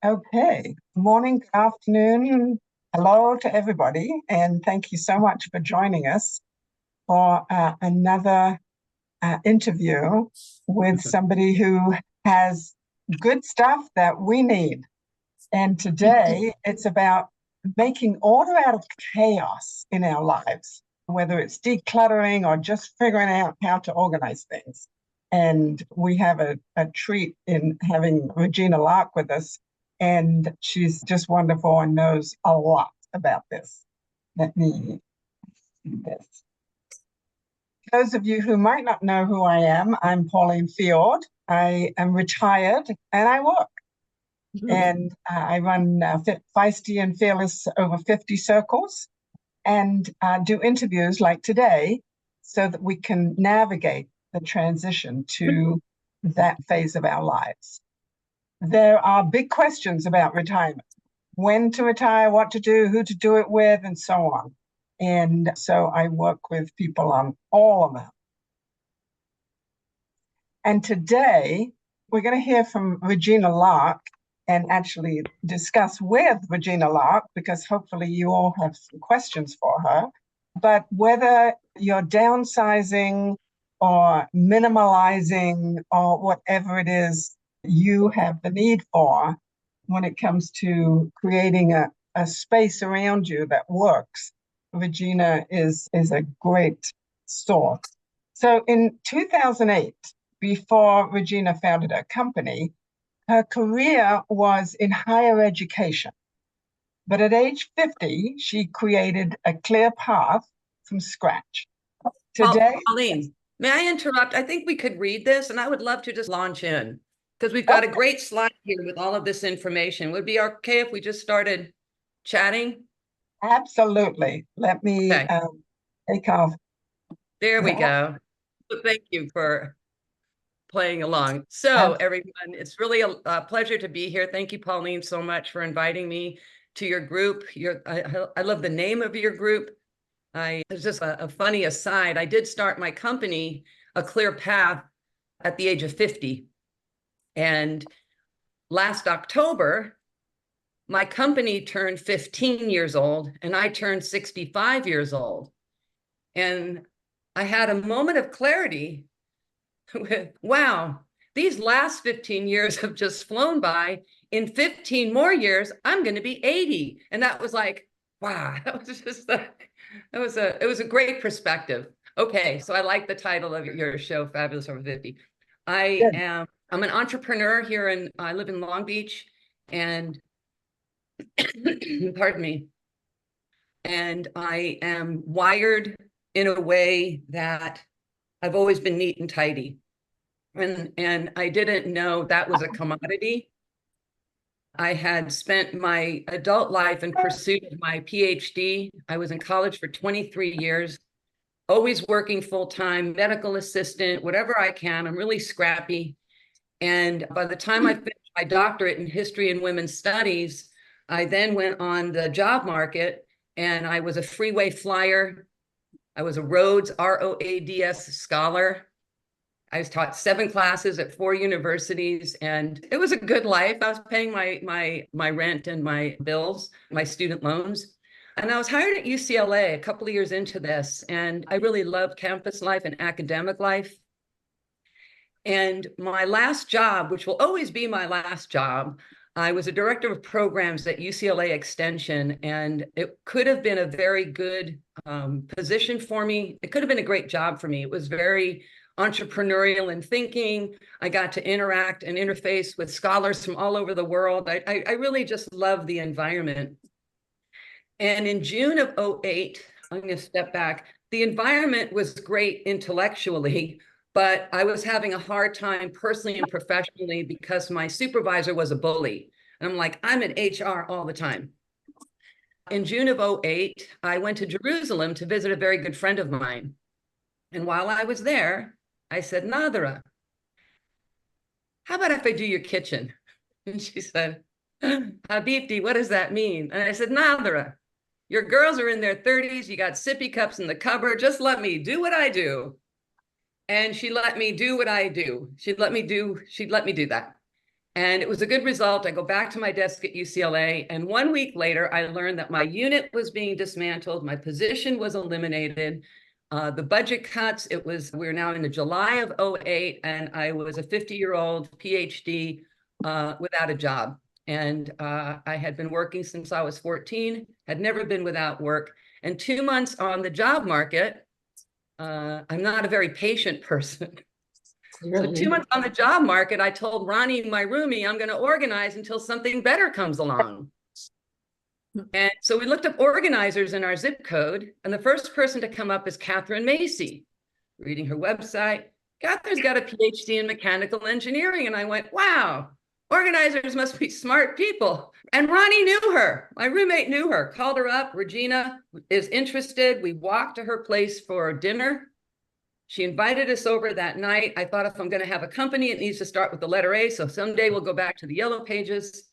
Okay. Morning, good afternoon. Hello to everybody, and thank you so much for joining us for another interview with somebody who has good stuff that we need. And today it's about making order out of chaos in our lives, whether it's decluttering or just figuring out how to organize things. And we have a treat in having Regina Lark with us, and she's just wonderful and knows a lot about this. Let me do this. Those of you who might not know who I am, I'm Pauline Field. I am retired and I work. And I run Feisty and Fearless over 50 circles and do interviews like today so that we can navigate the transition to that phase of our lives. There are big questions about retirement: when to retire, what to do, who to do it with, and so on. And so I work with people on all of them. And today we're going to hear from Regina Lark and actually discuss with Regina Lark, because hopefully you all have some questions for her. But whether you're downsizing or minimalizing or whatever it is you have the need for when it comes to creating a space around you that works, Regina is a great source. So in 2008, before Regina founded her company, her career was in higher education. But at age 50, she created a clear path from scratch. Today, Pauline, may I interrupt? I think we could read this, and I would love to just launch in because we've got a great slide here with all of this information. Would it be okay if we just started chatting? absolutely. Let me take off. There we go. So thank you for playing along. So everyone, it's really a pleasure to be here. Thank you, Pauline, so much for inviting me to your group. I love the name of your group. It's just a funny aside. I did start my company, A Clear Path, at the age of 50. And last October, my company turned 15 years old and I turned 65 years old. And I had a moment of clarity with, wow, these last 15 years have just flown by. In 15 more years, I'm going to be 80. And that was like, wow, that was just it was a great perspective. Okay, so I like the title of your show, Fabulous Over 50. I'm an entrepreneur here I live in Long Beach, and pardon me. And I am wired in a way that I've always been neat and tidy. And I didn't know that was a commodity. I had spent my adult life in pursuit of my PhD. I was in college for 23 years, always working full-time, medical assistant, whatever I can. I'm really scrappy. And by the time I finished my doctorate in history and women's studies, I then went on the job market, and I was a freeway flyer. I was a Rhodes, ROADS scholar. I was taught 7 classes at 4 universities, and it was a good life. I was paying my rent and my bills, my student loans. And I was hired at UCLA a couple of years into this, and I really loved campus life and academic life. And my last job, which will always be my last job, I was a director of programs at UCLA Extension, and it could have been a very good position for me. It could have been a great job for me. It was very entrepreneurial in thinking. I got to interact and interface with scholars from all over the world. I really just love the environment. And in June of 2008, I'm going to step back. The environment was great intellectually, but I was having a hard time personally and professionally because my supervisor was a bully. And I'm like, I'm in HR all the time. In June of 2008, I went to Jerusalem to visit a very good friend of mine. And while I was there, I said, Nadra, how about if I do your kitchen? And she said, Habibti, what does that mean? And I said, Nadra, your girls are in their 30s. You got sippy cups in the cupboard. Just let me do what I do. And she let me do what I do. She'd let me do that. And it was a good result. I go back to my desk at UCLA, and 1 week later, I learned that my unit was being dismantled, my position was eliminated, the budget cuts. We're now in the July of 08, and I was a 50-year-old PhD without a job. And I had been working since I was 14, had never been without work. And 2 months on the job market, I'm not a very patient person. So 2 months on the job market, I told Ronnie, my roomie, I'm going to organize until something better comes along. And so we looked up organizers in our zip code, and the first person to come up is Catherine Macy. Reading her website, Catherine's got a PhD in mechanical engineering. And I went, wow, organizers must be smart people. And Ronnie knew her. My roommate knew her, called her up. Regina is interested. We walked to her place for dinner. She invited us over that night. I thought, if I'm going to have a company, it needs to start with the letter A. So someday we'll go back to the yellow pages.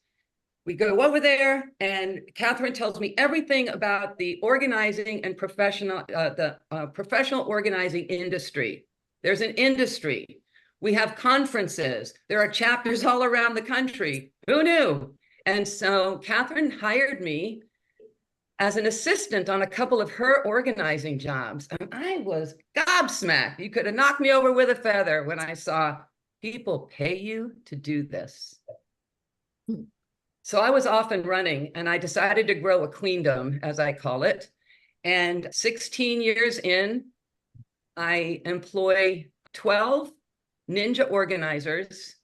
We go over there, and Catherine tells me everything about the organizing and professional organizing industry. There's an industry. We have conferences. There are chapters all around the country. Who knew? And so Catherine hired me as an assistant on a couple of her organizing jobs. And I was gobsmacked. You could have knocked me over with a feather when I saw people pay you to do this. So I was off and running, and I decided to grow a queendom, as I call it. And 16 years in, I employ 12 ninja organizers,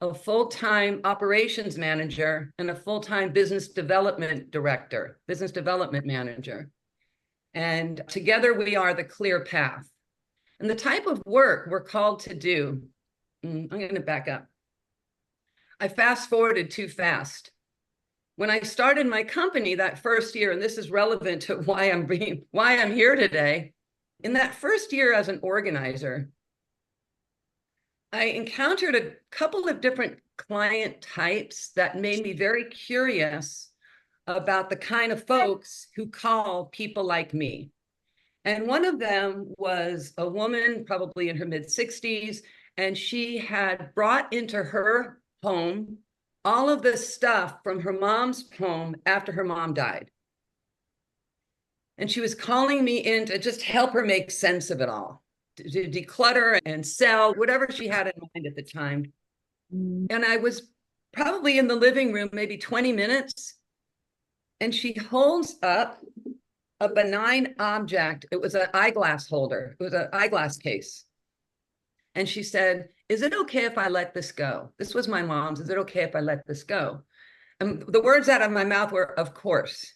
a full-time operations manager, and a full-time business development manager. And together we are the clear path. And the type of work we're called to do, I'm going to back up. I fast forwarded too fast. When I started my company that first year, and this is relevant to why I'm here today, in that first year as an organizer, I encountered a couple of different client types that made me very curious about the kind of folks who call people like me. And one of them was a woman, probably in her mid-60s, and she had brought into her home all of the stuff from her mom's home after her mom died. And she was calling me in to just help her make sense of it all, to declutter and sell, whatever she had in mind at the time. And I was probably in the living room, maybe 20 minutes, and she holds up a benign object. It was an eyeglass holder. It was an eyeglass case. And she said, is it okay if I let this go? This was my mom's. Is it okay if I let this go? And the words out of my mouth were, of course.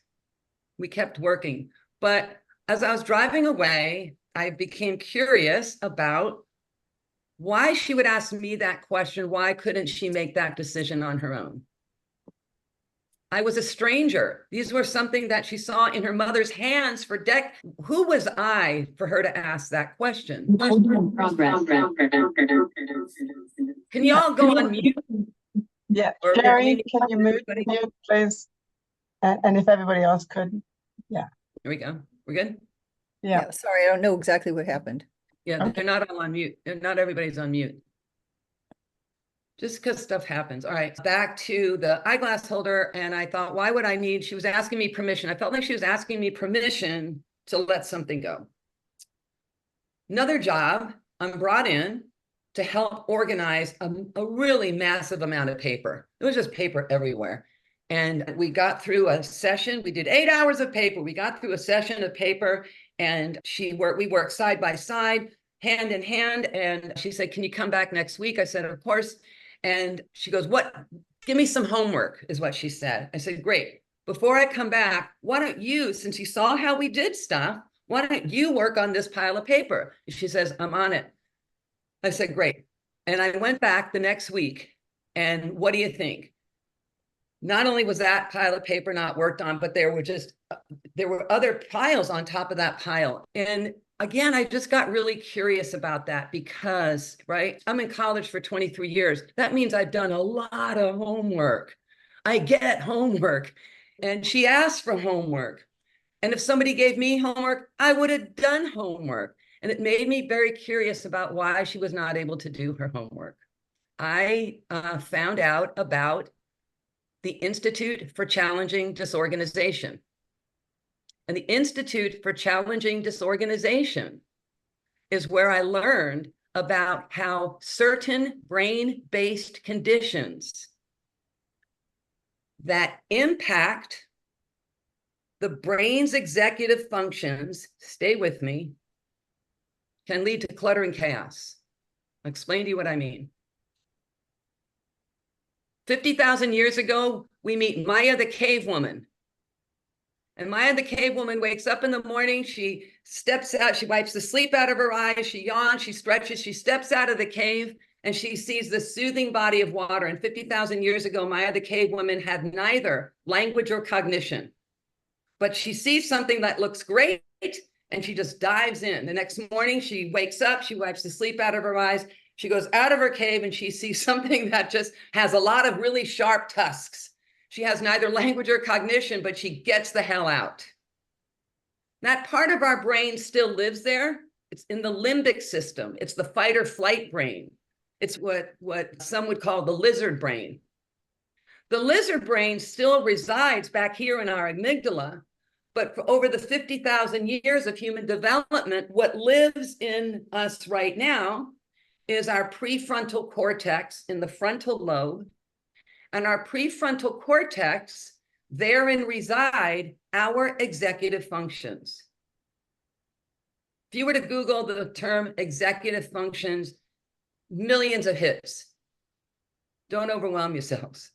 We kept working. But as I was driving away, I became curious about why she would ask me that question. Why couldn't she make that decision on her own? I was a stranger. These were something that she saw in her mother's hands for decades. Who was I for her to ask that question? Can you all go on mute? Yeah, Or Sherry, can you mute, please? And if everybody else could, yeah. Here we go. We're good? Yeah. Sorry, I don't know exactly what happened. Yeah, Okay. they're not all on mute. Not everybody's on mute. Just because stuff happens. All right, back to the eyeglass holder. And I thought, why would I need, she was asking me permission. I felt like she was asking me permission to let something go. Another job, I'm brought in to help organize a really massive amount of paper. It was just paper everywhere. And we got through a session. We did 8 hours of paper. We got through a session of paper, and we worked side by side, hand in hand. And she said, can you come back next week? I said, of course. And she goes, what? Give me some homework, is what she said. I said, great. Before I come back, why don't you, since you saw how we did stuff, why don't you work on this pile of paper? She says, I'm on it. I said, great. And I went back the next week. And what do you think? Not only was that pile of paper not worked on, but there were other piles on top of that pile. And again, I just got really curious about that because, right, I'm in college for 23 years. That means I've done a lot of homework. I get homework. And she asked for homework. And if somebody gave me homework, I would have done homework. And it made me very curious about why she was not able to do her homework. I found out about the Institute for Challenging Disorganization. And the Institute for Challenging Disorganization is where I learned about how certain brain-based conditions that impact the brain's executive functions, stay with me, can lead to clutter and chaos. I'll explain to you what I mean. 50,000 years ago, we meet Maya the cave woman. And Maya the cave woman wakes up in the morning, she steps out, she wipes the sleep out of her eyes, she yawns, she stretches, she steps out of the cave, and she sees the soothing body of water. And 50,000 years ago, Maya the cave woman had neither language or cognition. But she sees something that looks great, and she just dives in. The next morning, she wakes up, she wipes the sleep out of her eyes, she goes out of her cave, and she sees something that just has a lot of really sharp tusks. She has neither language or cognition, but she gets the hell out. That part of our brain still lives there. It's in the limbic system. It's the fight or flight brain. It's what some would call the lizard brain. The lizard brain still resides back here in our amygdala, but for over the 50,000 years of human development, what lives in us right now is our prefrontal cortex in the frontal lobe. And our prefrontal cortex, therein reside our executive functions. If you were to Google the term executive functions, millions of hits. Don't overwhelm yourselves.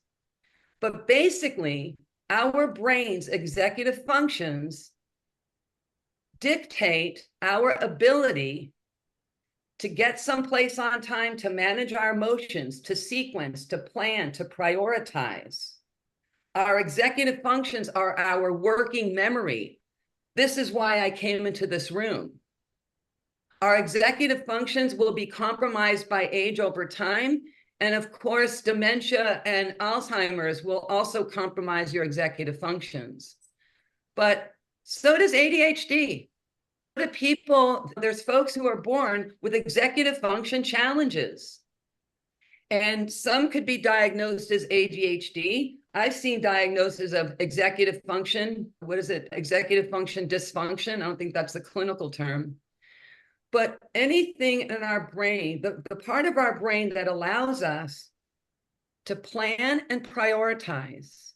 But basically, our brain's executive functions dictate our ability to get someplace on time, to manage our emotions, to sequence, to plan, to prioritize. Our executive functions are our working memory. This is why I came into this room. Our executive functions will be compromised by age over time. And of course, dementia and Alzheimer's will also compromise your executive functions. But so does ADHD. The people, there's folks who are born with executive function challenges. And some could be diagnosed as ADHD. I've seen diagnoses of executive function. What is it? Executive function dysfunction. I don't think that's the clinical term. But anything in our brain, the part of our brain that allows us to plan and prioritize,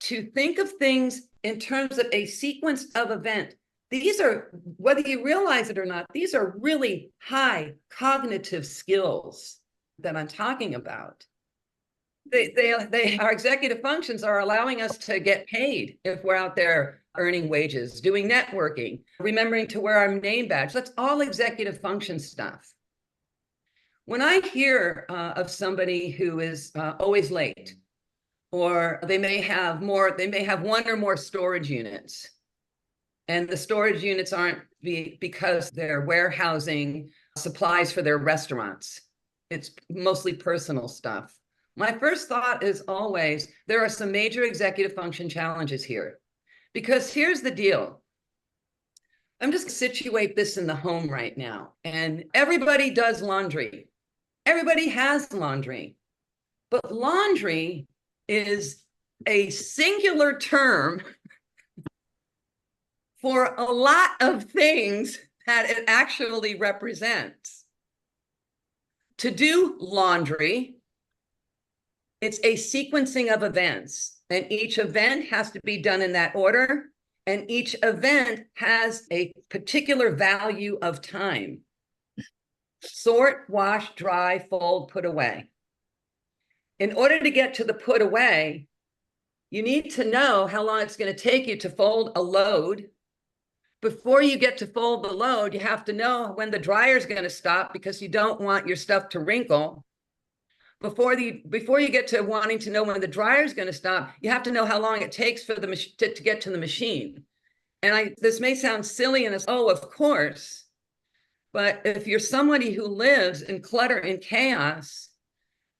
to think of things in terms of a sequence of events. These are, whether you realize it or not, these are really high cognitive skills that I'm talking about. Our executive functions are allowing us to get paid if we're out there earning wages, doing networking, remembering to wear our name badge. That's all executive function stuff. When I hear of somebody who is always late, or they may have one or more storage units, and the storage units aren't because they're warehousing supplies for their restaurants. It's mostly personal stuff. My first thought is always, there are some major executive function challenges here. Because here's the deal. I'm just going to situate this in the home right now. And everybody does laundry. Everybody has laundry. But laundry is a singular term for a lot of things that it actually represents. To do laundry, it's a sequencing of events, and each event has to be done in that order, and each event has a particular value of time. Sort, wash, dry, fold, put away. In order to get to the put away, you need to know how long it's going to take you to fold a load. Before you get to fold the load, you have to know when the dryer is going to stop, because you don't want your stuff to wrinkle. Before you get to wanting to know when the dryer is going to stop, you have to know how long it takes for to get to the machine. And this may sound silly and oh, of course, but if you're somebody who lives in clutter and chaos,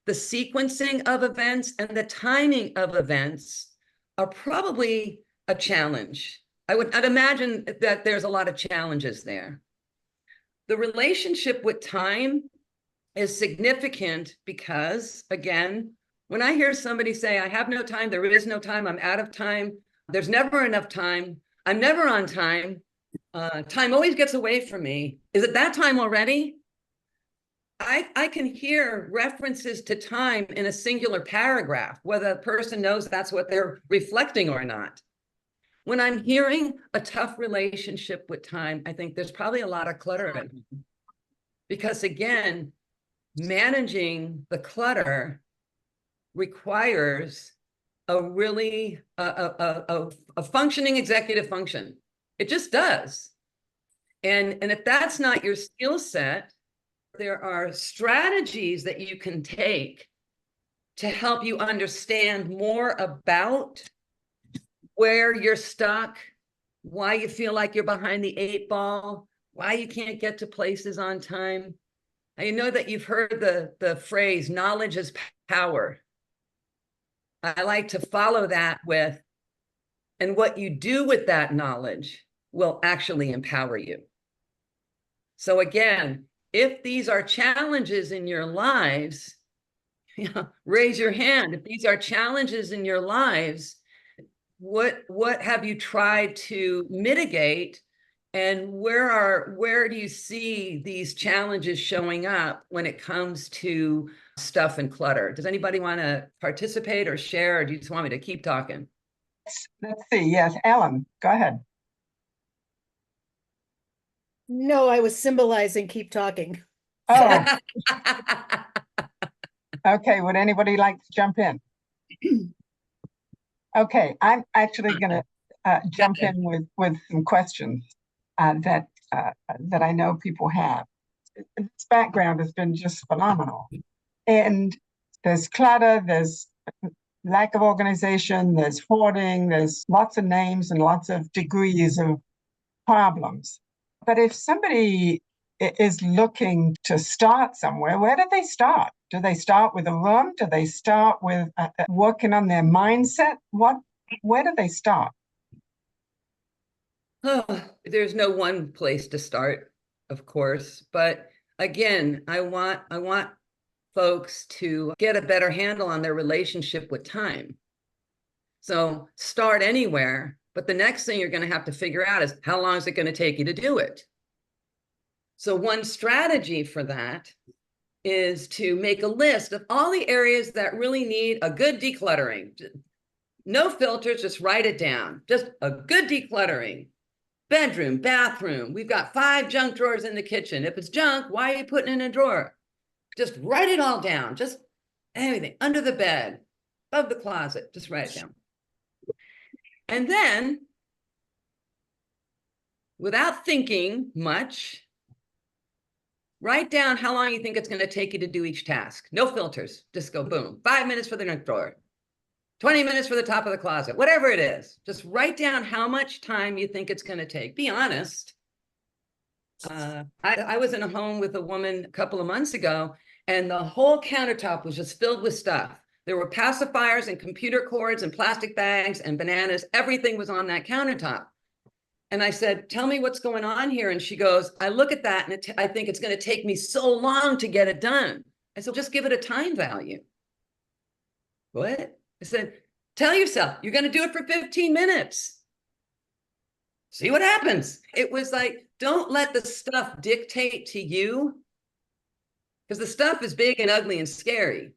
the sequencing of events and the timing of events are probably a challenge. I'd imagine that there's a lot of challenges there. The relationship with time is significant because, again, when I hear somebody say, I have no time, there is no time, I'm out of time, there's never enough time, I'm never on time, time always gets away from me. Is it that time already? I can hear references to time in a singular paragraph, whether the person knows that's what they're reflecting or not. When I'm hearing a tough relationship with time, I think there's probably a lot of clutter in it. Because again, managing the clutter requires a really a functioning executive function. It just does. And if that's not your skill set, there are strategies that you can take to help you understand more about where you're stuck, why you feel like you're behind the 8 ball, why you can't get to places on time. I know that you've heard the phrase, knowledge is power. I like to follow that with, and what you do with that knowledge will actually empower you. So again, if these are challenges in your lives, raise your hand. If these are challenges in your lives, what have you tried to mitigate? And where do you see these challenges showing up when it comes to stuff and clutter? Does anybody want to participate or share, or do you just want me to keep talking? Let's see. Yes, Ellen, go ahead. No, I was symbolizing, keep talking. Oh, okay. Would anybody like to jump in? Okay, I'm actually going to jump in with some questions that I know people have. This background has been just phenomenal, and there's clutter, there's lack of organization, there's hoarding, there's lots of names and lots of degrees of problems. But if somebody is looking to start somewhere, where do they start? Do they start with a room? Do they start with working on their mindset? Where do they start? Oh, there's no one place to start, of course, but again, I want folks to get a better handle on their relationship with time. So start anywhere, but the next thing you're going to have to figure out is how long is it going to take you to do it? So one strategy for that is to make a list of all the areas that really need a good decluttering. No filters, just write it down. Just a good decluttering. Bedroom, bathroom. We've got 5 junk drawers in the kitchen. If it's junk, why are you putting it in a drawer? Just write it all down. Just anything under the bed, above the closet. Just write it down. And then, without thinking much, write down how long you think it's going to take you to do each task. No filters. Just go boom. 5 minutes for the junk drawer. 20 minutes for the top of the closet, whatever it is. Just write down how much time you think it's going to take. Be honest. I was in a home with a woman a couple of months ago, and the whole countertop was just filled with stuff. There were pacifiers and computer cords and plastic bags and bananas. Everything was on that countertop. And I said, tell me what's going on here. And she goes, I look at that and I think it's going to take me so long to get it done. I said, just give it a time value. What? I said, tell yourself you're going to do it for 15 minutes. See what happens. It was like, don't let the stuff dictate to you, because the stuff is big and ugly and scary.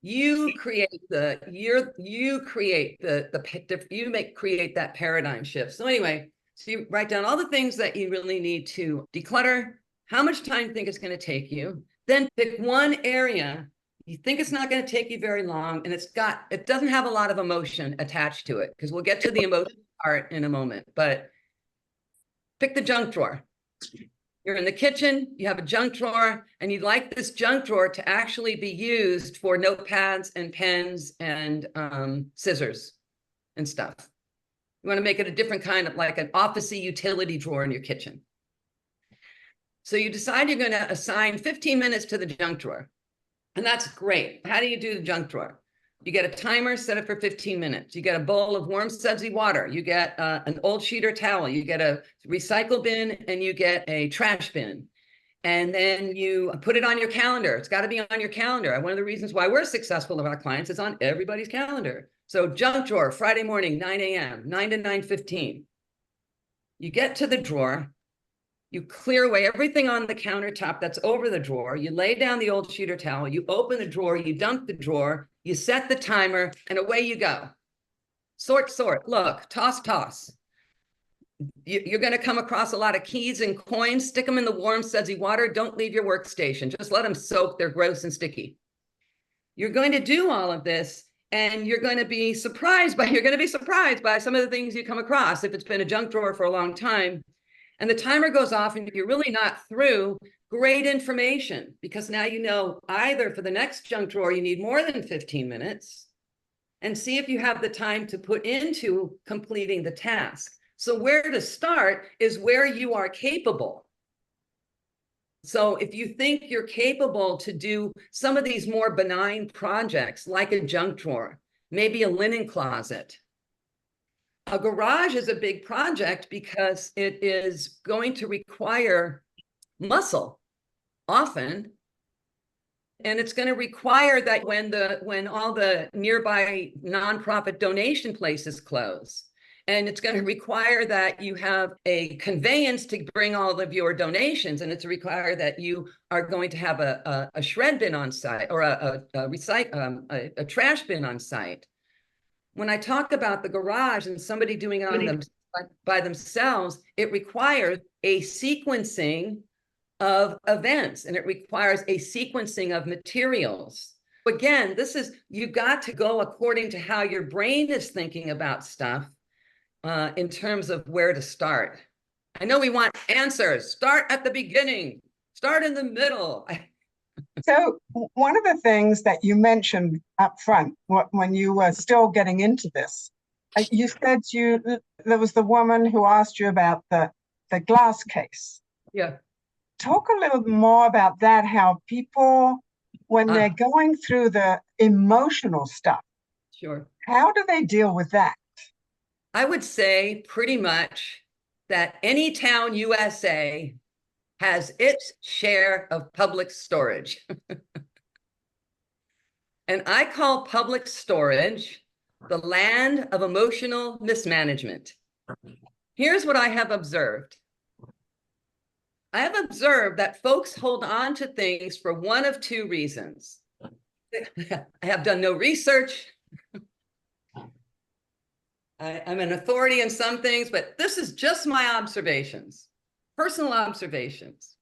You create create that paradigm shift. So anyway, so you write down all the things that you really need to declutter, how much time you think it's going to take you, then pick one area you think it's not going to take you very long, and it doesn't have a lot of emotion attached to it, because we'll get to the emotion part in a moment. But pick the junk drawer. You're in the kitchen, you have a junk drawer, and you'd like this junk drawer to actually be used for notepads and pens and scissors and stuff. You want to make it a different kind of, like an office-y utility drawer in your kitchen. So you decide you're going to assign 15 minutes to the junk drawer. And that's great. How do you do the junk drawer? You get a timer, set it for 15 minutes. You get a bowl of warm, sudsy water. You get an old sheet or towel. You get a recycle bin, and you get a trash bin. And then you put it on your calendar. It's got to be on your calendar. One of the reasons why we're successful with our clients is on everybody's calendar. So junk drawer, Friday morning, 9 a.m., 9 to 9:15. You get to the drawer, you clear away everything on the countertop that's over the drawer. You lay down the old sheet or towel, you open the drawer, you dump the drawer, you set the timer, and away you go. Sort, look, toss. You're going to come across a lot of keys and coins. Stick them in the warm, sudsy water. Don't leave your workstation. Just let them soak. They're gross and sticky. You're going to do all of this, and you're going to be surprised by some of the things you come across if it's been a junk drawer for a long time. And the timer goes off, and you're really not through. Great information, because now you know either for the next junk drawer you need more than 15 minutes, and see if you have the time to put into completing the task. So where to start is where you are capable. So if you think you're capable to do some of these more benign projects, like a junk drawer, maybe a linen closet. A garage is a big project because it is going to require muscle often. And it's going to require that when all the nearby nonprofit donation places close, and it's going to require that you have a conveyance to bring all of your donations, and it's required that you are going to have a shred bin on site, or a trash bin on site. When I talk about the garage and somebody doing it on them by themselves, it requires a sequencing of events, and it requires a sequencing of materials. Again, you've got to go according to how your brain is thinking about stuff. In terms of where to start. I know we want answers. Start at the beginning. Start in the middle. So one of the things that you mentioned up front, when you were still getting into this, you said there was the woman who asked you about the glass case. Yeah. Talk a little more about that, how people, when they're going through the emotional stuff, Sure. how do they deal with that? I would say pretty much that any town USA has its share of public storage. And I call public storage the land of emotional mismanagement. Here's what I have observed. I have observed that folks hold on to things for one of two reasons. I have done no research. I'm an authority in some things, but this is just my observations, personal observations.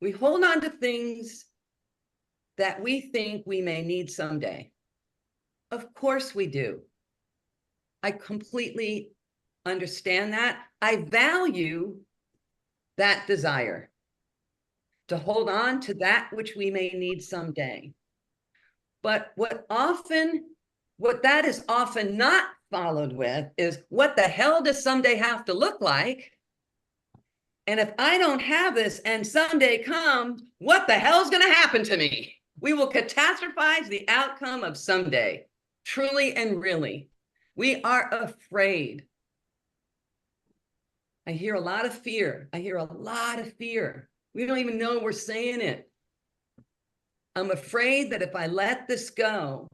We hold on to things that we think we may need someday. Of course we do. I completely understand that. I value that desire to hold on to that which we may need someday. But what that is often not followed with is, what the hell does someday have to look like? And if I don't have this and someday comes, what the hell is going to happen to me? We will catastrophize the outcome of someday, truly and really. We are afraid. I hear a lot of fear. We don't even know we're saying it. I'm afraid that if I let this go,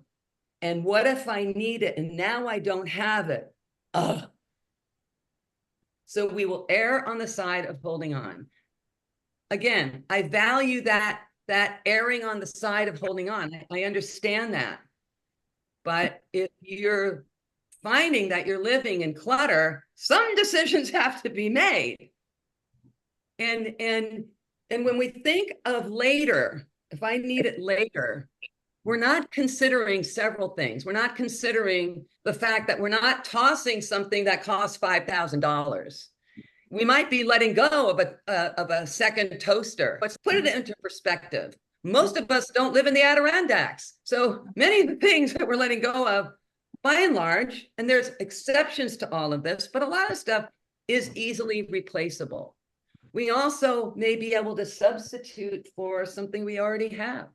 and what if I need it and now I don't have it? Ugh. So we will err on the side of holding on. Again, I value that erring on the side of holding on. I understand that. But if you're finding that you're living in clutter, some decisions have to be made. And when we think of later, if I need it later, we're not considering several things. We're not considering the fact that we're not tossing something that costs $5,000. We might be letting go of a second toaster. Let's put it into perspective. Most of us don't live in the Adirondacks. So many of the things that we're letting go of, by and large, and there's exceptions to all of this, but a lot of stuff is easily replaceable. We also may be able to substitute for something we already have.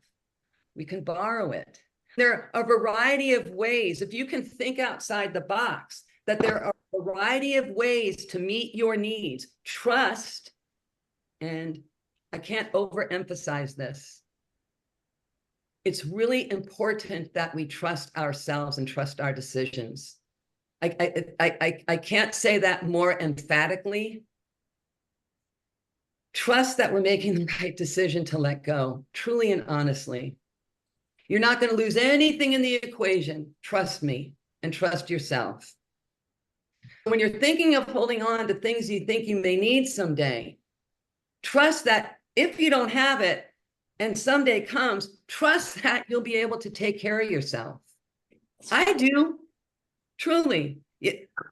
We can borrow it. There are a variety of ways, if you can think outside the box, that there are a variety of ways to meet your needs. Trust and I can't overemphasize this. It's really important that we trust ourselves and trust our decisions. I can't say that more emphatically. Trust that we're making the right decision to let go, truly and honestly. You're not going to lose anything in the equation. Trust me and trust yourself. When you're thinking of holding on to things you think you may need someday, trust that if you don't have it and someday comes, trust that you'll be able to take care of yourself. I do, truly.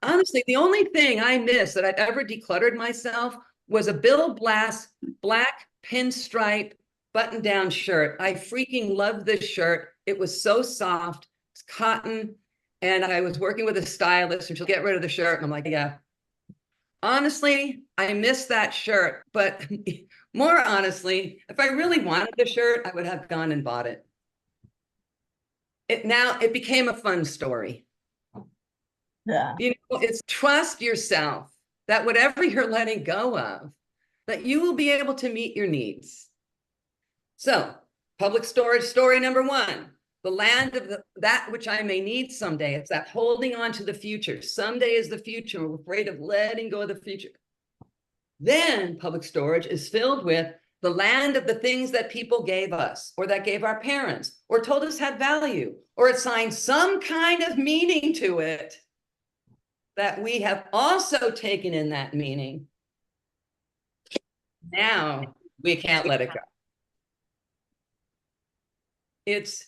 Honestly, the only thing I missed that I've ever decluttered myself was a Bill Blass black pinstripe button-down shirt. I freaking loved this shirt. It was so soft, it's cotton, and I was working with a stylist and she'll get rid of the shirt. And I'm like, yeah. Honestly, I missed that shirt, but more honestly, if I really wanted the shirt, I would have gone and bought it. It became a fun story. Yeah. You know, it's trust yourself that whatever you're letting go of, that you will be able to meet your needs. So, public storage story number one, the land of that which I may need someday. It's that holding on to the future. Someday is the future. We're afraid of letting go of the future. Then public storage is filled with the land of the things that people gave us, or that gave our parents, or told us had value, or assigned some kind of meaning to it that we have also taken in that meaning. Now we can't let it go. It's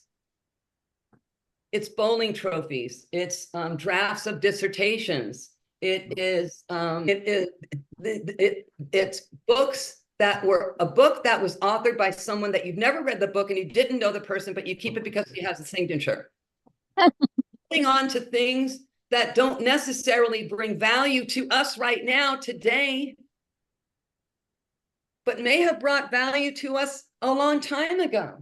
bowling trophies. It's drafts of dissertations. It's books that were a book that was authored by someone that you've never read the book and you didn't know the person, but you keep it because he has a signature. Holding on to things that don't necessarily bring value to us right now, today, but may have brought value to us a long time ago.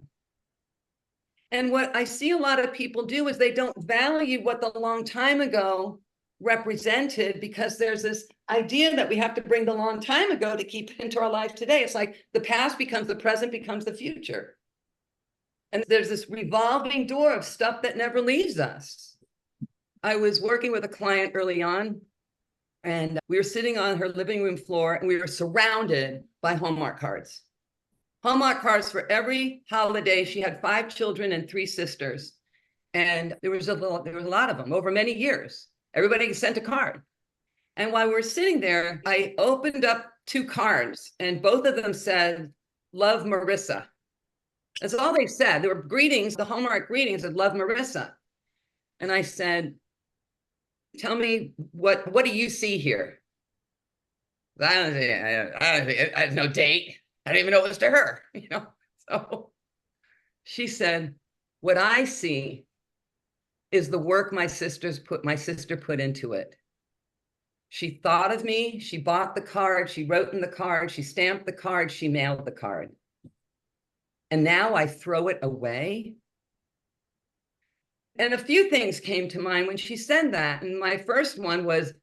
And what I see a lot of people do is they don't value what the long time ago represented, because there's this idea that we have to bring the long time ago to keep into our life today. It's like the past becomes the present, becomes the future. And there's this revolving door of stuff that never leaves us. I was working with a client early on, and we were sitting on her living room floor, and we were surrounded by Hallmark cards. Hallmark cards for every holiday. She had 5 children and 3 sisters. And there was a lot of them over many years. Everybody sent a card. And while we were sitting there, I opened up 2 cards, and both of them said, "Love Marissa." That's all they said. They were greetings, the Hallmark greetings of "Love Marissa." And I said, "Tell me, what do you see here?" I had no date. I didn't even know it was to her, you know? So she said, "What I see is the work my sister put into it. She thought of me, she bought the card, she wrote in the card, she stamped the card, she mailed the card. And now I throw it away." And a few things came to mind when she said that. And my first one was,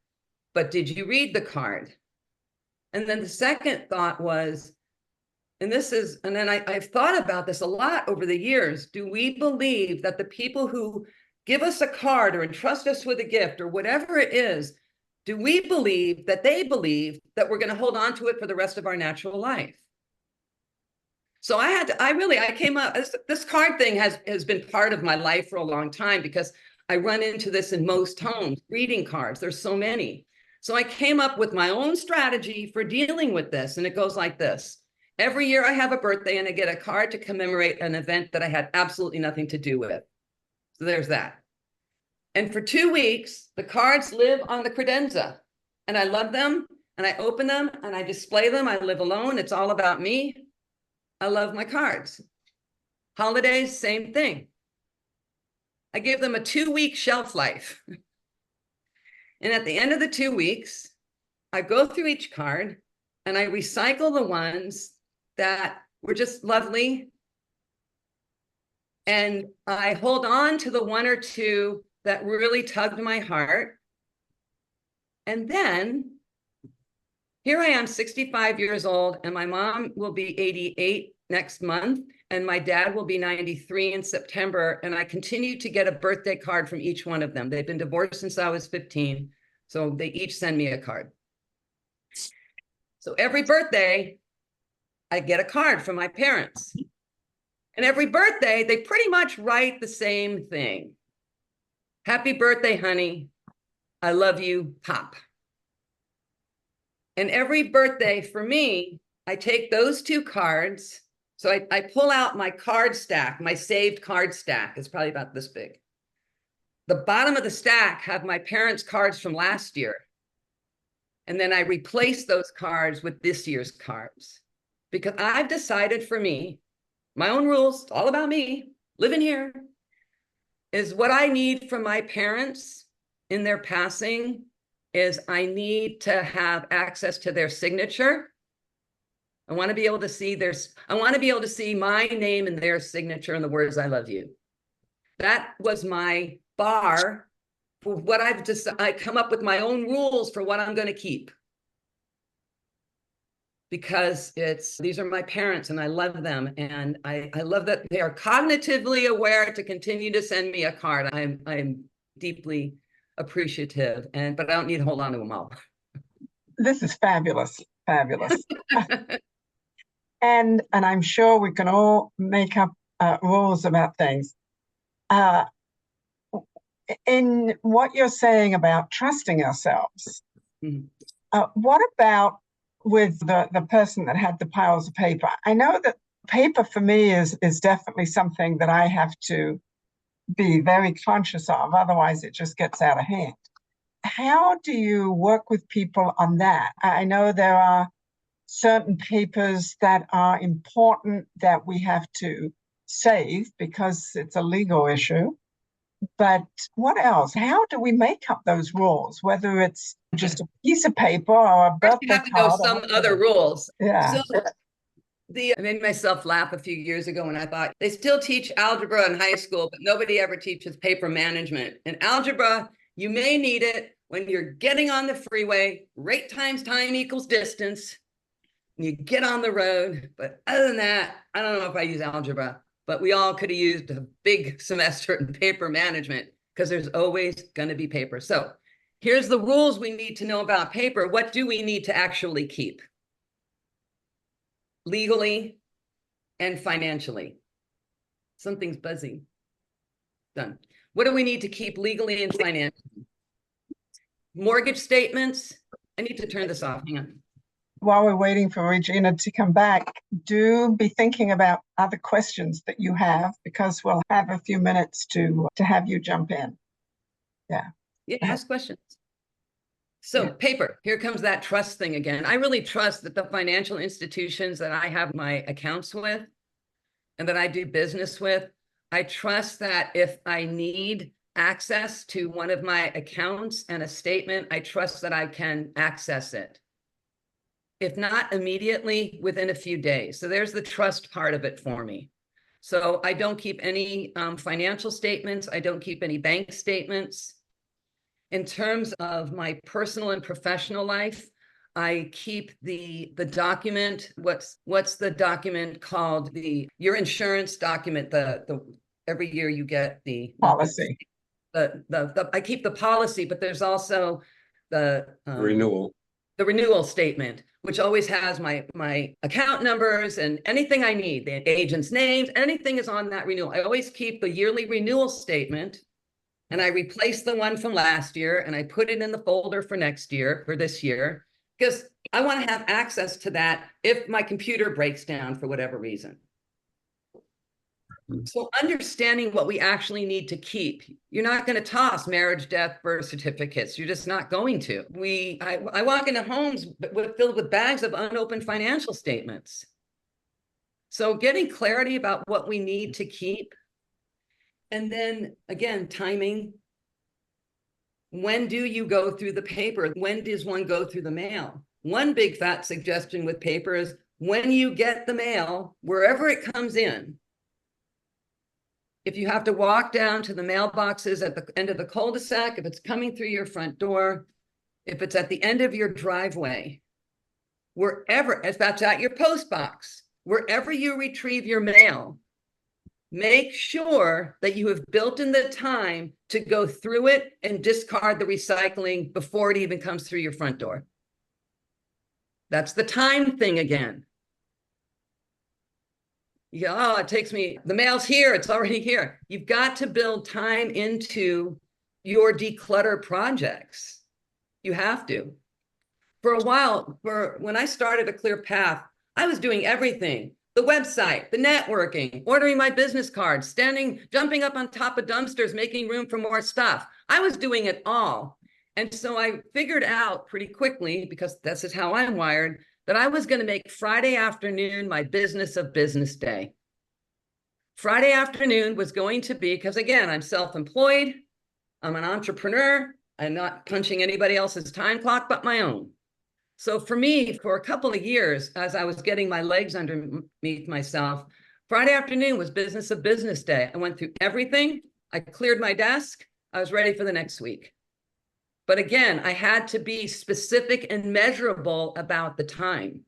"But did you read the card?" And then the second thought was, and then I've thought about this a lot over the years. Do we believe that the people who give us a card or entrust us with a gift or whatever it is, do we believe that they believe that we're going to hold on to it for the rest of our natural life? So I came up, this card thing has been part of my life for a long time, because I run into this in most homes, greeting cards. There's so many. So I came up with my own strategy for dealing with this. And it goes like this. Every year I have a birthday and I get a card to commemorate an event that I had absolutely nothing to do with. So there's that. And for 2 weeks, the cards live on the credenza, and I love them, and I open them and I display them. I live alone. It's all about me. I love my cards. Holidays, same thing. I give them a 2-week shelf life. And at the end of the 2 weeks, I go through each card and I recycle the ones that were just lovely. And I hold on to the 1 or 2 that really tugged my heart. And then Here I am, 65 years old, and my mom will be 88 next month, and my dad will be 93 in September, and I continue to get a birthday card from each one of them. They've been divorced since I was 15, so they each send me a card. So every birthday, I get a card from my parents. And every birthday, they pretty much write the same thing. Happy birthday, honey. I love you, Pop. And every birthday for me, I take those two cards. So I pull out my card stack, my saved card stack. It's probably about this big. The bottom of the stack have my parents' cards from last year. And then I replace those cards with this year's cards. Because I've decided for me, my own rules, all about me, living here, is what I need from my parents in their passing is I need to have access to their signature. I want to be able to see my name and their signature and the words I love you. That was my bar for what I've decided. I come up with my own rules for what I'm going to keep. Because these are my parents and I love them. And I love that they are cognitively aware to continue to send me a card. I'm deeply appreciative, but I don't need to hold on to them all. This is fabulous, fabulous. And I'm sure we can all make up rules about things. In what you're saying about trusting ourselves, what about with the person that had the piles of paper? I know that paper for me is definitely something that I have to be very conscious of, otherwise it just gets out of hand. How do you work with people on that? I know there are certain papers that are important that we have to save because it's a legal issue. But what else? How do we make up those rules, whether it's just a piece of paper or a birthday You have to know card? some other rules. Yeah. So I made myself laugh a few years ago when I thought they still teach algebra in high school, but nobody ever teaches paper management. In algebra, you may need it when you're getting on the freeway, rate times time equals distance, and you get on the road. But other than that, I don't know if I use algebra, but we all could have used a big semester in paper management because there's always going to be paper. So here's the rules we need to know about paper. What do we need to actually keep? Legally and financially. Something's buzzing. Done. What do we need to keep legally and financially? Mortgage statements. I need to turn this off. Hang on. While we're waiting for Regina to come back, do be thinking about other questions that you have, because we'll have a few minutes to have you jump in. Yeah. Yeah, ask questions. So paper, here comes that trust thing again. I really trust that the financial institutions that I have my accounts with and that I do business with, I trust that if I need access to one of my accounts and a statement, I trust that I can access it. If not immediately, within a few days. So there's the trust part of it for me. So I don't keep any financial statements. I don't keep any bank statements. In terms of my personal and professional life, I keep the document. What's the document called? Your insurance document. The every year you get the Policy. I keep the policy, but there's also the renewal. The renewal statement, which always has my account numbers and anything I need, the agent's names, anything is on that renewal. I always keep the yearly renewal statement, and I replace the one from last year and I put it in the folder for next year, for this year, because I want to have access to that if my computer breaks down for whatever reason. So understanding what we actually need to keep. You're not going to toss marriage, death, birth certificates. You're just not going to. I walk into homes filled with bags of unopened financial statements. So getting clarity about what we need to keep. And then again, timing. When do you go through the paper? When does one go through the mail? One big fat suggestion with paper is when you get the mail, wherever it comes in, if you have to walk down to the mailboxes at the end of the cul-de-sac, if it's coming through your front door, if it's at the end of your driveway, wherever, if that's at your post box, wherever you retrieve your mail, make sure that you have built in the time to go through it and discard the recycling before it even comes through your front door. That's the time thing again. You go, oh, it takes me, the mail's here, it's already here. You've got to build time into your declutter projects. You have to. For a while, when I started A Clear Path, I was doing everything. The website, the networking, ordering my business cards, jumping up on top of dumpsters, making room for more stuff. I was doing it all. And so I figured out pretty quickly, because this is how I'm wired, that I was going to make Friday afternoon my business of business day. Friday afternoon was going to be, because again, I'm self-employed, I'm an entrepreneur, I'm not punching anybody else's time clock but my own. So for me, for a couple of years, as I was getting my legs underneath myself, Friday afternoon was business of business day. I went through everything. I cleared my desk. I was ready for the next week. But again, I had to be specific and measurable about the time.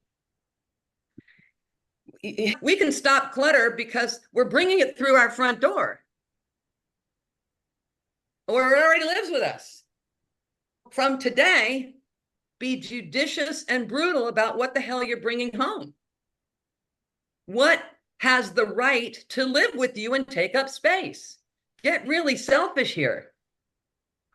We can stop clutter because we're bringing it through our front door, or it already lives with us. From today, be judicious and brutal about what the hell you're bringing home. What has the right to live with you and take up space? Get really selfish here.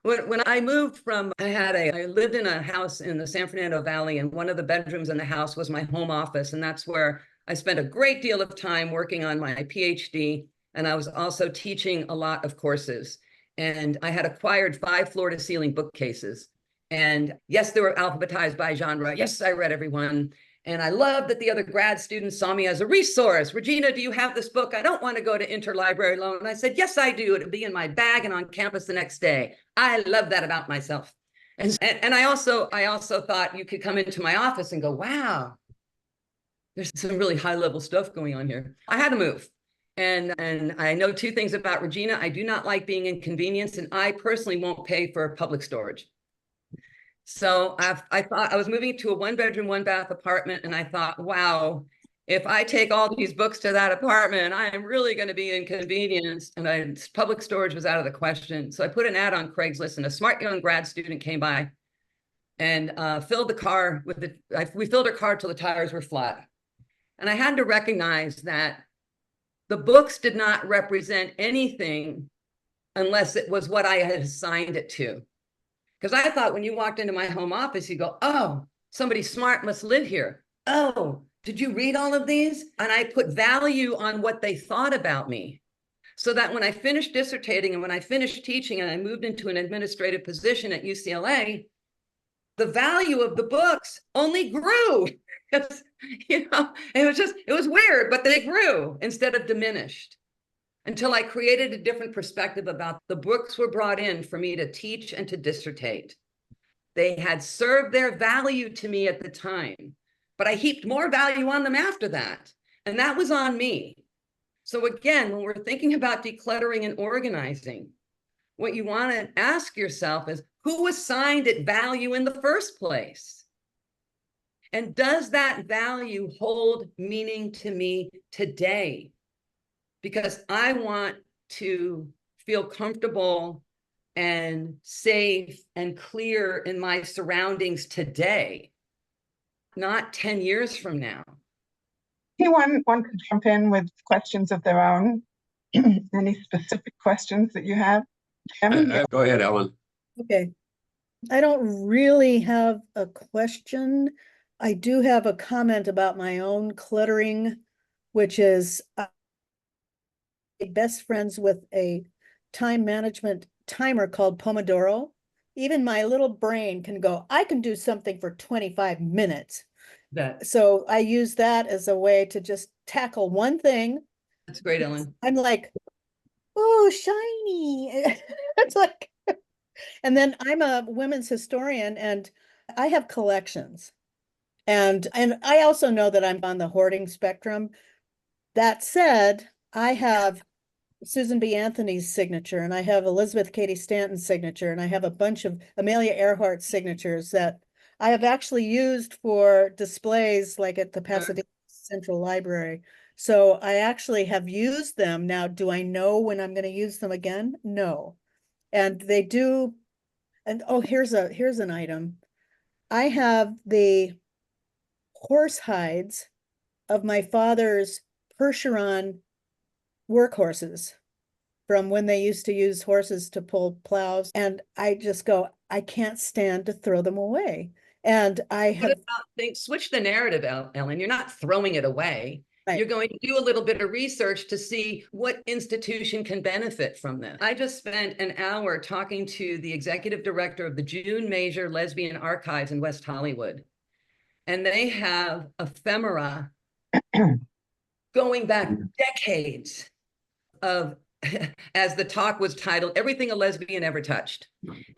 When I moved from, I lived in a house in the San Fernando Valley, and one of the bedrooms in the house was my home office. And that's where I spent a great deal of time working on my PhD. And I was also teaching a lot of courses. And I had acquired 5 floor-to-ceiling bookcases. And yes, they were alphabetized by genre. Yes, I read every one. And I loved that the other grad students saw me as a resource. Regina, do you have this book? I don't want to go to interlibrary loan. And I said, yes, I do. It'll be in my bag and on campus the next day. I love that about myself. And I also thought you could come into my office and go, wow, there's some really high level stuff going on here. I had to move. And I know 2 things about Regina. I do not like being inconvenienced, and I personally won't pay for public storage. So I thought I was moving to a 1-bedroom, 1-bath apartment, and I thought, wow, if I take all these books to that apartment, I am really going to be inconvenienced. And public storage was out of the question. So I put an ad on Craigslist, and a smart young grad student came by and filled the car with we filled her car till the tires were flat. And I had to recognize that the books did not represent anything unless it was what I had assigned it to. Because I thought when you walked into my home office, you go, oh, somebody smart must live here. Oh, did you read all of these? And I put value on what they thought about me. So that when I finished dissertating and when I finished teaching and I moved into an administrative position at UCLA, the value of the books only grew. You know, it was weird, but they grew instead of diminished. Until I created a different perspective about the books were brought in for me to teach and to dissertate. They had served their value to me at the time, but I heaped more value on them after that. And that was on me. So again, when we're thinking about decluttering and organizing, what you want to ask yourself is, who assigned it value in the first place? And does that value hold meaning to me today? Because I want to feel comfortable and safe and clear in my surroundings today, not 10 years from now. Anyone want to jump in with questions of their own? Any specific questions that you have? Jim? Go ahead, Ellen. Okay. I don't really have a question. I do have a comment about my own cluttering, which is best friends with a time management timer called Pomodoro. Even my little brain can go, I can do something for 25 minutes. So I use that as a way to just tackle one thing. That's great, Ellen. I'm like, oh, shiny. It's like, and then I'm a women's historian and I have collections. And I also know that I'm on the hoarding spectrum. That said, I have Susan B. Anthony's signature, and I have Elizabeth Cady Stanton's signature, and I have a bunch of Amelia Earhart's signatures that I have actually used for displays like at the Pasadena Central Library. So I actually have used them. Now, do I know when I'm going to use them again? No. And they do. And oh, here's an item. I have the horse hides of my father's Percheron workhorses from when they used to use horses to pull plows. And I just go, I can't stand to throw them away. And I What have, about switch the narrative, Ellen? You're not throwing it away. Right. You're going to do a little bit of research to see what institution can benefit from this. I just spent an hour talking to the executive director of the June Major Lesbian Archives in West Hollywood. And they have ephemera going back decades of, as the talk was titled, Everything a Lesbian Ever Touched.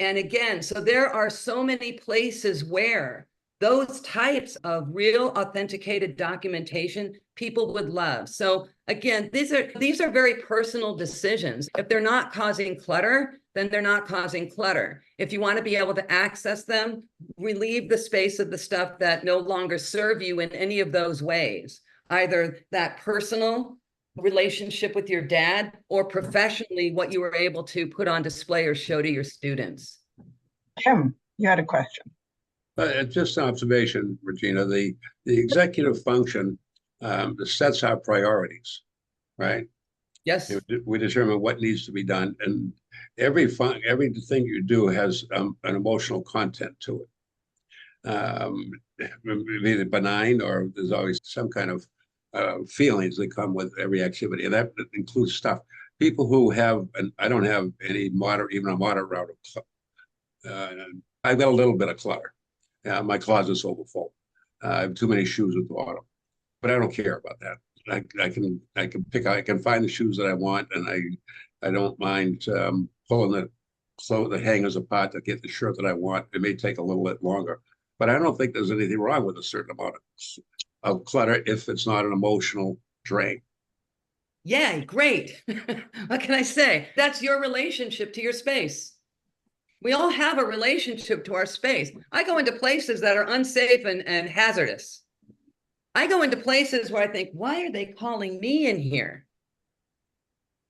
And again, so there are so many places where those types of real authenticated documentation people would love. So again, these are very personal decisions. If they're not causing clutter, then they're not causing clutter. If you want to be able to access them, relieve the space of the stuff that no longer serve you in any of those ways, either that personal relationship with your dad or professionally what you were able to put on display or show to your students. Jim, you had a question. Just an observation, Regina. The executive function sets our priorities, right? Yes. We determine what needs to be done, and everything you do has an emotional content to it. Either benign or there's always some kind of feelings that come with every activity, and that includes stuff. People who have, and I don't have any moderate, even a moderate route of I've got a little bit of clutter. My closet's overfull. I have too many shoes at the bottom, but I don't care about that. I can find the shoes that I want, and I don't mind pulling the hangers apart to get the shirt that I want. It may take a little bit longer, but I don't think there's anything wrong with a certain amount of clutter if it's not an emotional drain. Yeah, great. What can I say? That's your relationship to your space. We all have a relationship to our space. I go into places that are unsafe and hazardous. I go into places where I think, why are they calling me in here?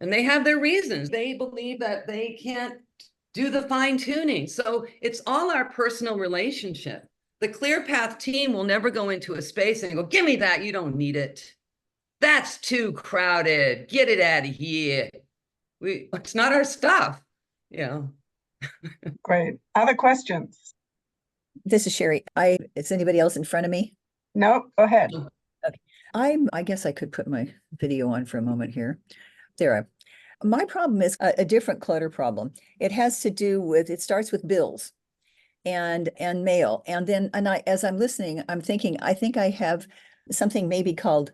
And they have their reasons. They believe that they can't do the fine tuning. So it's all our personal relationship. The ClearPath team will never go into a space and go, give me that, you don't need it. That's too crowded. Get it out of here. It's not our stuff, you know. Great. Other questions? This is Sherry. Is anybody else in front of me? No, go ahead. Okay. I guess I could put my video on for a moment here. My problem is a different clutter problem. It has to do with, it starts with bills and mail. And then, as I'm listening, I'm thinking, I think I have something maybe called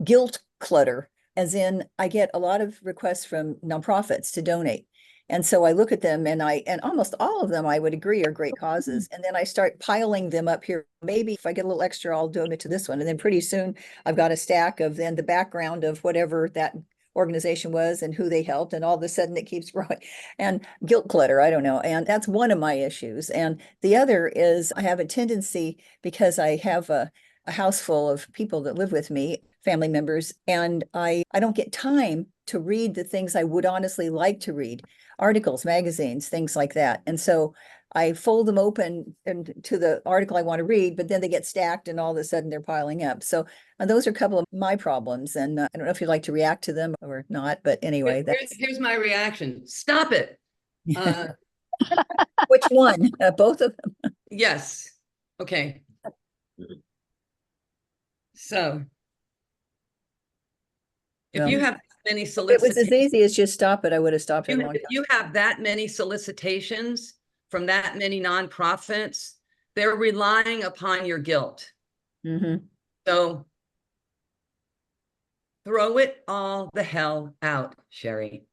guilt clutter, as in I get a lot of requests from nonprofits to donate. And so I look at them and almost all of them I would agree are great causes. And then I start piling them up here. Maybe if I get a little extra, I'll donate to this one. And then pretty soon I've got a stack of then the background of whatever that organization was and who they helped. And all of a sudden it keeps growing. And guilt clutter, I don't know. And that's one of my issues. And the other is I have a tendency, because I have a house full of people that live with me, family members, and I don't get time to read the things I would honestly like to read, articles, magazines, things like that. And so I fold them open to the article I want to read, but then they get stacked and all of a sudden they're piling up. So those are a couple of my problems. And I don't know if you'd like to react to them or not, but anyway, here's my reaction. Stop it. Which one? Both of them? Yes. Okay. So if you have many solicitations, it was as easy as just stop it, I would have stopped it a long time. If you have that many solicitations from that many nonprofits, they're relying upon your guilt. Mm-hmm. So throw it all the hell out, Sherry.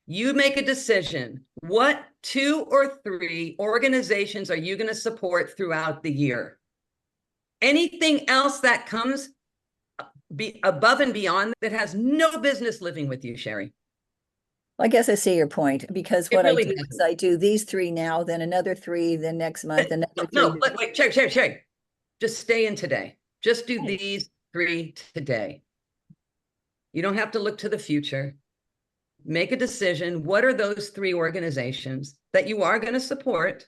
You make a decision. What 2 or 3 organizations are you going to support throughout the year? Anything else that comes above and beyond that has no business living with you, Sherry. I guess I see your point, because It what I really do does. is I do these 3 now, then another 3, then next month, another 3. No, wait, Sherry. Just stay in today. Just do these 3 today. You don't have to look to the future. Make a decision. What are those 3 organizations that you are going to support?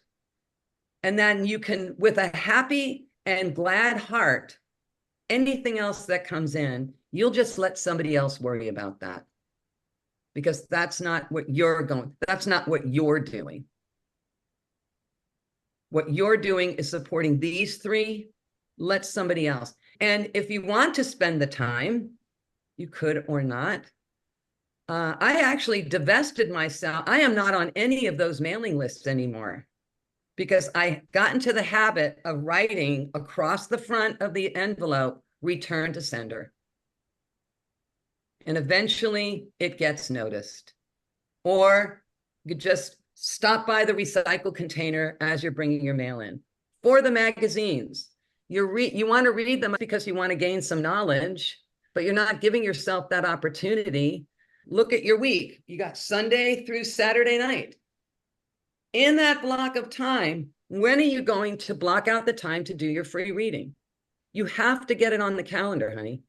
And then you can, with a happy and glad heart, anything else that comes in, you'll just let somebody else worry about that. Because that's not what you're doing. What you're doing is supporting these 3. Let somebody else. And if you want to spend the time, you could or not. I actually divested myself. I am not on any of those mailing lists anymore, because I got into the habit of writing across the front of the envelope, return to sender. And eventually it gets noticed. Or you just stop by the recycle container as you're bringing your mail in. For the magazines, you want to read them because you want to gain some knowledge, but you're not giving yourself that opportunity. Look at your week. You got Sunday through Saturday night. In that block of time, when are you going to block out the time to do your free reading? You have to get it on the calendar, honey.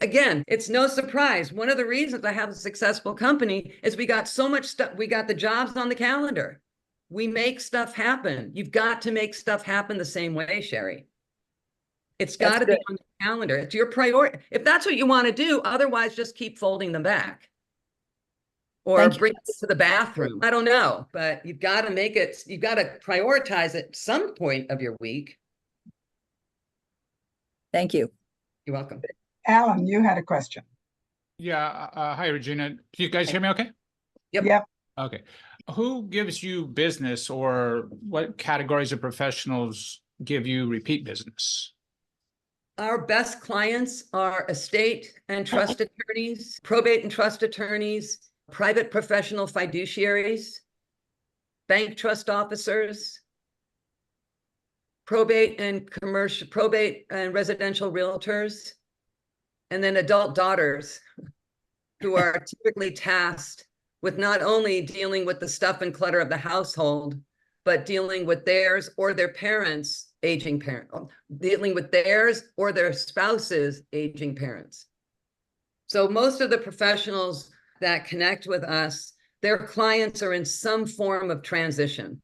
Again, it's no surprise. One of the reasons I have a successful company is we got so much stuff. We got the jobs on the calendar. We make stuff happen. You've got to make stuff happen the same way, Sherry. It's got to be on the calendar. It's your priority. If that's what you want to do, otherwise just keep folding them back. Or bring it to the bathroom. I don't know, but you've got to make it, you've got to prioritize it some point of your week. Thank you. You're welcome. Alan, you had a question. Yeah. Hi, Regina. Can you guys hear me okay? Yep. Okay. Who gives you business, or what categories of professionals give you repeat business? Our best clients are estate and trust attorneys, probate and trust attorneys, private professional fiduciaries, bank trust officers, probate and residential realtors, and then adult daughters who are typically tasked with not only dealing with the stuff and clutter of the household, but dealing with theirs or their parents' aging parent, dealing with theirs or their spouses' aging parents. So most of the professionals that connect with us, their clients are in some form of transition.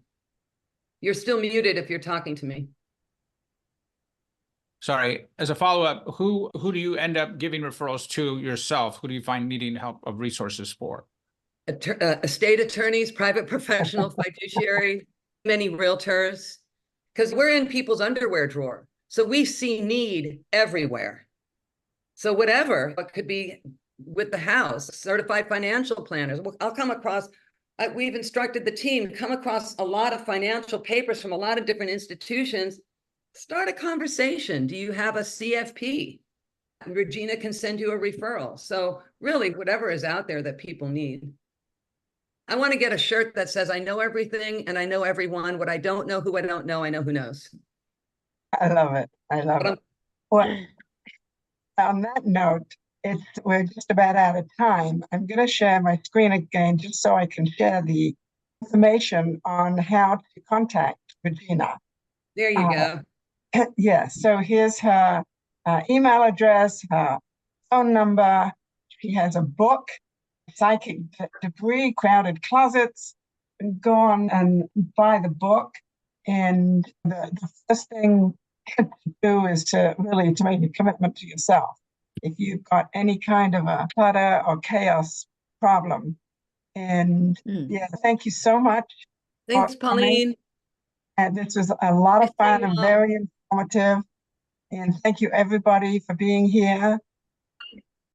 You're still muted if you're talking to me. Sorry, as a follow-up, who do you end up giving referrals to yourself? Who do you find needing help of resources for? Estate attorneys, private professional fiduciary, many realtors, because we're in people's underwear drawer. So we see need everywhere. So whatever, it could be with the house, certified financial planners. I'll come across, we've instructed the team to come across a lot of financial papers from a lot of different institutions. Start a conversation. Do you have a CFP? Regina can send you a referral. So really, whatever is out there that people need. I want to get a shirt that says, I know everything and I know everyone. What I don't know, who I don't know, I know who knows. I love it. I love it. Well, on that note, we're just about out of time. I'm going to share my screen again just so I can share the information on how to contact Regina. There you go. Yeah, so here's her email address, her phone number. She has a book, Psychic Debris, Crowded Closets. Go on and buy the book. And the first thing to do is to make a commitment to yourself. If you've got any kind of a clutter or chaos problem. And yeah, thank you so much. Thanks, Pauline. And this was a lot of fun and very informative. And thank you everybody for being here.